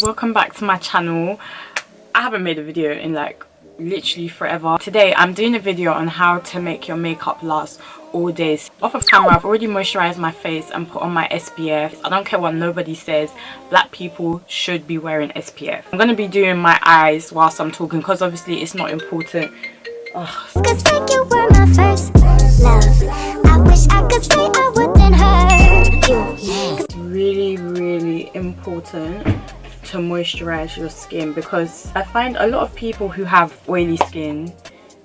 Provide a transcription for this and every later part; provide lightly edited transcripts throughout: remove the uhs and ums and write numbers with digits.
welcome back to my channel. I haven't made a video in like literally forever. Today I'm doing a video on how to make your makeup last all day. Off of camera, I've already moisturized my face and put on my SPF. I don't care what nobody says, black people should be wearing SPF. I'm gonna be doing my eyes whilst I'm talking because obviously it's not important. Cause like you were my first love. I wish I could say I wouldn't hurt you. It's really important to moisturize your skin, because I find a lot of people who have oily skin,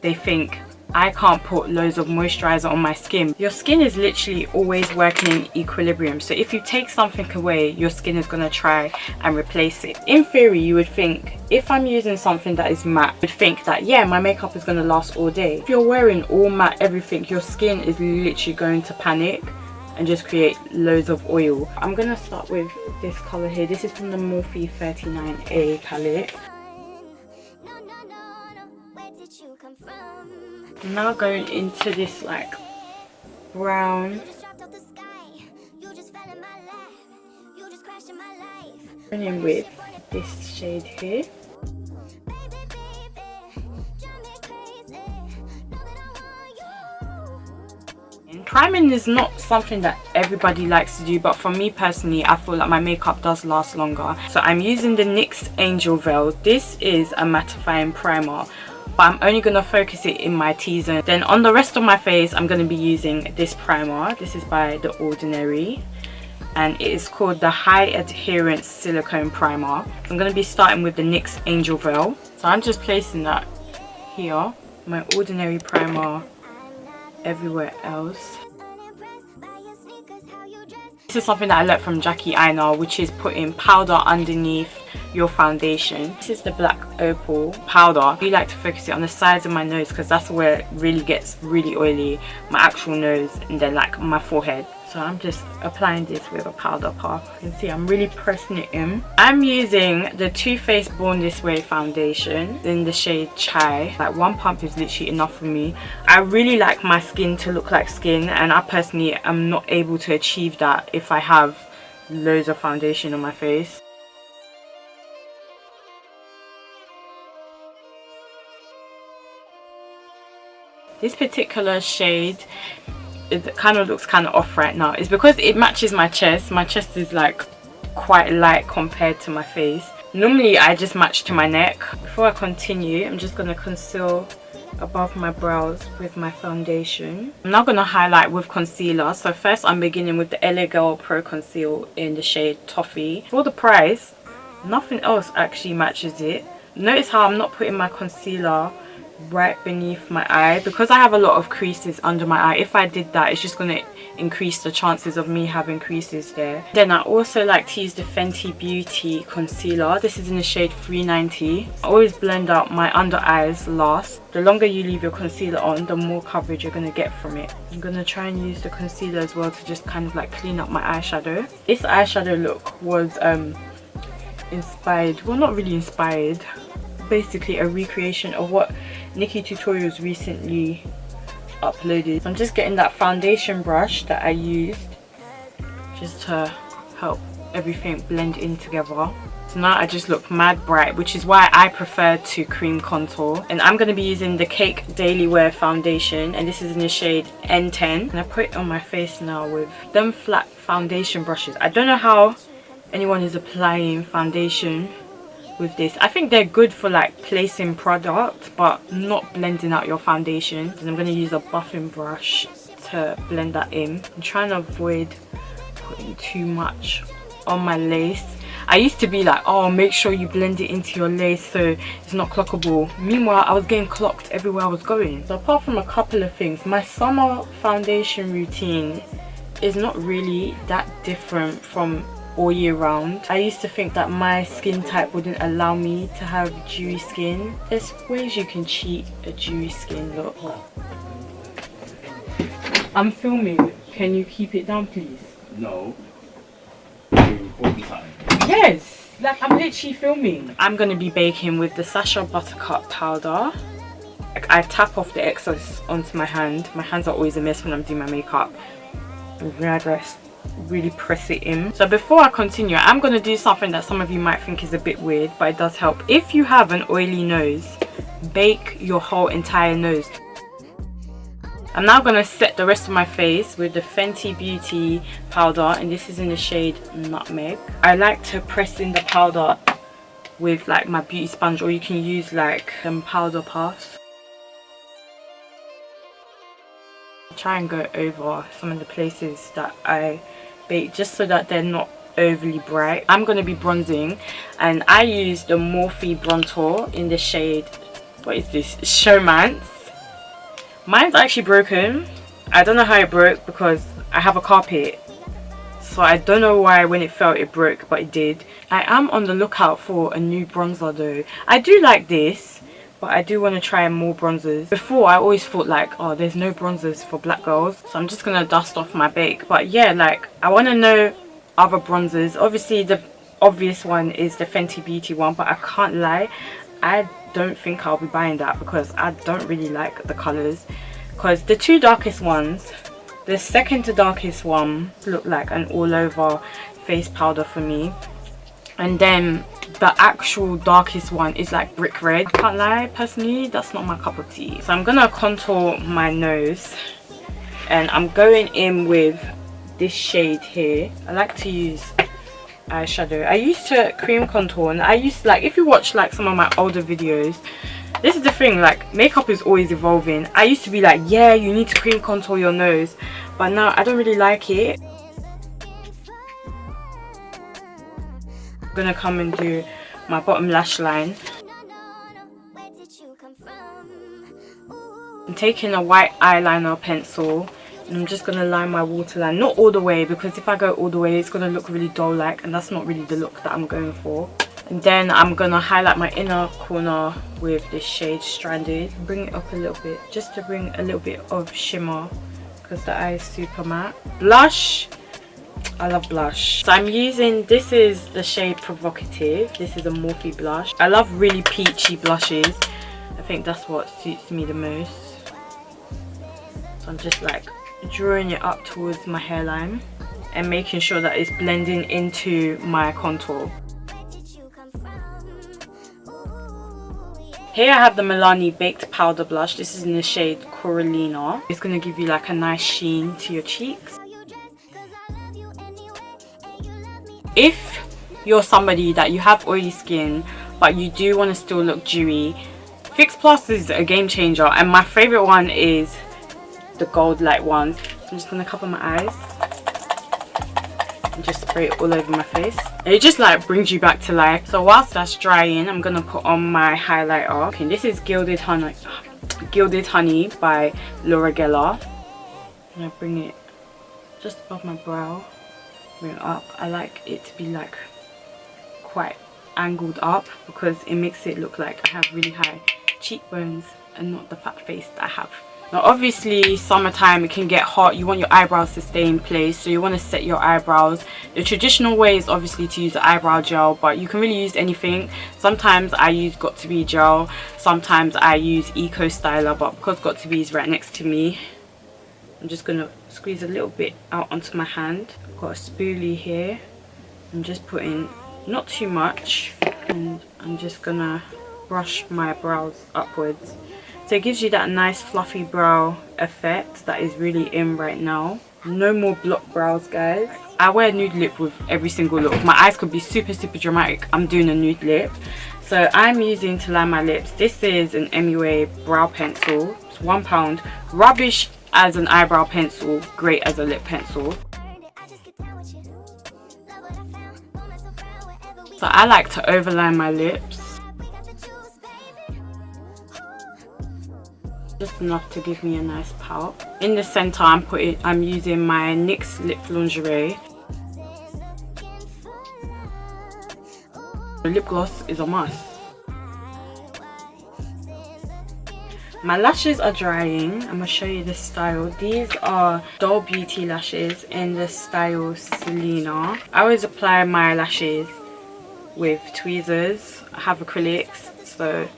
they think I can't put loads of moisturizer on my skin. Your skin is literally always working in equilibrium, so if you take something away, your skin is going to try and replace it. In theory, you would think if I'm using something that is matte, you would think that yeah, my makeup is going to last all day. If you're wearing all matte everything, your skin is literally going to panic and just create loads of oil. I'm gonna start with this color here. This is from the Morphe 39A palette. I'm now going into this like brown. Going in with this shade here. Priming is not something that everybody likes to do, but for me personally, I feel like my makeup does last longer. So I'm using the NYX Angel Veil. This is a mattifying primer, but I'm only going to focus it in my T-zone. Then on the rest of my face, I'm going to be using this primer. This is by The Ordinary, and it is called the High Adherence Silicone Primer. I'm going to be starting with the NYX Angel Veil. So I'm just placing that here, my Ordinary primer everywhere else. This is something that I learned from Jackie Aina, which is putting powder underneath your foundation. This is the Black Opal powder. I really like to focus it on the sides of my nose because that's where it really gets really oily, my actual nose, and then like my forehead. So I'm just applying this with a powder puff. You can see I'm really pressing it in. I'm using the Too Faced Born This Way foundation in the shade Chai. Like one pump is literally enough for me. I really like my skin to look like skin, and I personally am not able to achieve that if I have loads of foundation on my face. This particular shade, it kind of looks kind of off right now. It's because it matches my chest. My chest is like quite light compared to my face. Normally I just match to my neck. Before I continue, I'm just going to conceal above my brows with my foundation. I'm now going to highlight with concealer. So first I'm beginning with the LA Girl Pro Conceal in the shade Toffee. For the price, nothing else actually matches it. Notice how I'm not putting my concealer right beneath my eye because I have a lot of creases under my eye. If I did that, it's just going to increase the chances of me having creases there. Then I also like to use the Fenty Beauty concealer. This is in the shade 390. I always blend out my under eyes last. The longer you leave your concealer on, the more coverage you're going to get from it. I'm going to try and use the concealer as well to just kind of like clean up my eyeshadow. This eyeshadow look was inspired, well, not really inspired, basically a recreation of what Nikkie Tutorials recently uploaded. I'm just getting that foundation brush that I used just to help everything blend in together. So now I just look mad bright, which is why I prefer to cream contour. And I'm going to be using the Cake Daily Wear foundation, and this is in the shade N10. And I put it on my face now with them flat foundation brushes. I don't know how anyone is applying foundation with this. I think they're good for like placing product but not blending out your foundation. And I'm going to use a buffing brush to blend that in. I'm trying to avoid putting too much on my lace. I used to be like, oh, make sure you blend it into your lace so it's not clockable. Meanwhile, I was getting clocked everywhere I was going. So apart from a couple of things, my summer foundation routine is not really that different from all year round. I used to think that my skin type wouldn't allow me to have dewy skin. There's ways you can cheat a dewy skin look. I'm filming. Can you keep it down, please? No. You're recording something. Yes, like I'm literally filming. I'm gonna be baking with the Sacha Buttercup powder. Like, I tap off the excess onto my hand. My hands are always a mess when I'm doing my makeup. And then I just really press it in. So before I continue, I'm going to do something that some of you might think is a bit weird, but it does help. If you have an oily nose, bake your whole entire nose. I'm now going to set the rest of my face with the Fenty Beauty powder, and this is in the shade Nutmeg. I like to press in the powder with like my beauty sponge, or you can use like powder puffs. Try and go over some of the places that I bake just so that they're not overly bright. I'm going to be bronzing, and I use the Morphe Bronzer in the shade, what is this, Showmance. Mine's actually broken. I don't know how it broke because I have a carpet, so I don't know why when it fell it broke, but it did. I am on the lookout for a new bronzer though. I do like this, but I do want to try more bronzers. Before I always thought like, oh, there's no bronzers for black girls, so I'm just gonna dust off my bake. But yeah, like I want to know other bronzers. Obviously the obvious one is the Fenty Beauty one, but I can't lie, I don't think I'll be buying that because I don't really like the colors. Because the two darkest ones, the second to darkest one, look like an all over face powder for me, and then the actual darkest one is like brick red. Can't lie, personally that's not my cup of tea. So I'm gonna contour my nose, and I'm going in with this shade here. I like to use eyeshadow. I used to cream contour, and I used to, like, if you watch like some of my older videos, this is the thing, like makeup is always evolving. I used to be like, yeah, you need to cream contour your nose, but now I don't really like it. I'm gonna come and do my bottom lash line. I'm taking a white eyeliner pencil, and I'm just gonna line my waterline, not all the way, because if I go all the way it's gonna look really dull like, and that's not really the look that I'm going for. And then I'm gonna highlight my inner corner with this shade Stranded. Bring it up a little bit just to bring a little bit of shimmer because the eye is super matte. Blush, I love blush, so I'm using, this is the shade Provocative. This is a Morphe blush. I love really peachy blushes. I think that's what suits me the most. So I'm just like drawing it up towards my hairline and making sure that it's blending into my contour. Here I have the Milani Baked Powder Blush. This is in the shade Coralina. It's going to give you like a nice sheen to your cheeks. If you're somebody that you have oily skin but you do want to still look dewy, Fix Plus is a game changer, and my favorite one is the gold light ones. I'm just going to cover my eyes and just spray it all over my face. And it just like brings you back to life. So whilst that's drying, I'm going to put on my highlighter. Okay, this is Gilded Honey by Laura Geller. And I bring it just above my brow, bring it up. I like it to be like quite angled up because it makes it look like I have really high cheekbones and not the fat face that I have. Now obviously summertime, it can get hot, you want your eyebrows to stay in place, so you want to set your eyebrows. The traditional way is obviously to use the eyebrow gel, but you can really use anything. Sometimes I use Got2b gel, sometimes I use Eco Styler, but because Got2b is right next to me, I'm just going to squeeze a little bit out onto my hand. I've got a spoolie here. I'm just putting not too much, and I'm just going to brush my brows upwards. So it gives you that nice fluffy brow effect that is really in right now. No more block brows, guys. I wear nude lip with every single look. My eyes could be super dramatic, I'm doing a nude lip. So I'm using to line my lips, this is an MUA brow pencil. It's £1. Rubbish as an eyebrow pencil, great as a lip pencil. So I like to overline my lips. Just enough to give me a nice pout. In the center, I'm using my NYX Lip Lingerie. The lip gloss is a must. My lashes are drying. I'm gonna show you the style. These are Doll Beauty lashes in the style Selena. I always apply my lashes with tweezers. I have acrylics, so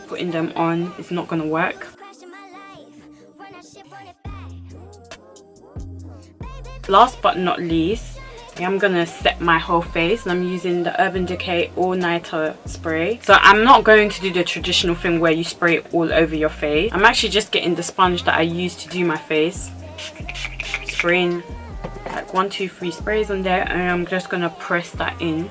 putting them on is not gonna work. Last but not least, I'm gonna set my whole face, and I'm using the Urban Decay All Nighter spray. So I'm not going to do the traditional thing where you spray it all over your face. I'm actually just getting the sponge that I use to do my face, spraying like 1, 2, 3 sprays on there, and I'm just gonna press that in.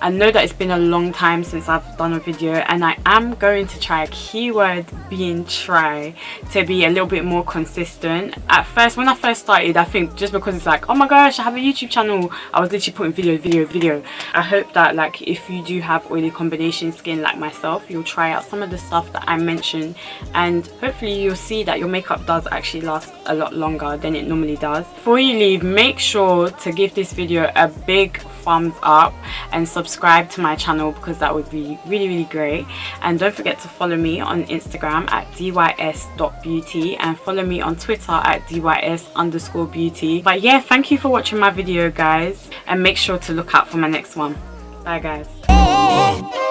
I know that it's been a long time since I've done a video, and I am going to try, keyword being try, to be a little bit more consistent. At first, when I first started, I think just because it's like, oh my gosh, I have a YouTube channel, I was literally putting video. I hope that like if you do have oily combination skin like myself, you'll try out some of the stuff that I mentioned, and hopefully you'll see that your makeup does actually last a lot longer than it normally does. Before you leave, make sure to give this video a big thumbs up and subscribe to my channel, because that would be really great. And don't forget to follow me on Instagram at dys.beauty, and follow me on Twitter at dys_beauty. But yeah, thank you for watching my video, guys, and make sure to look out for my next one. Bye guys.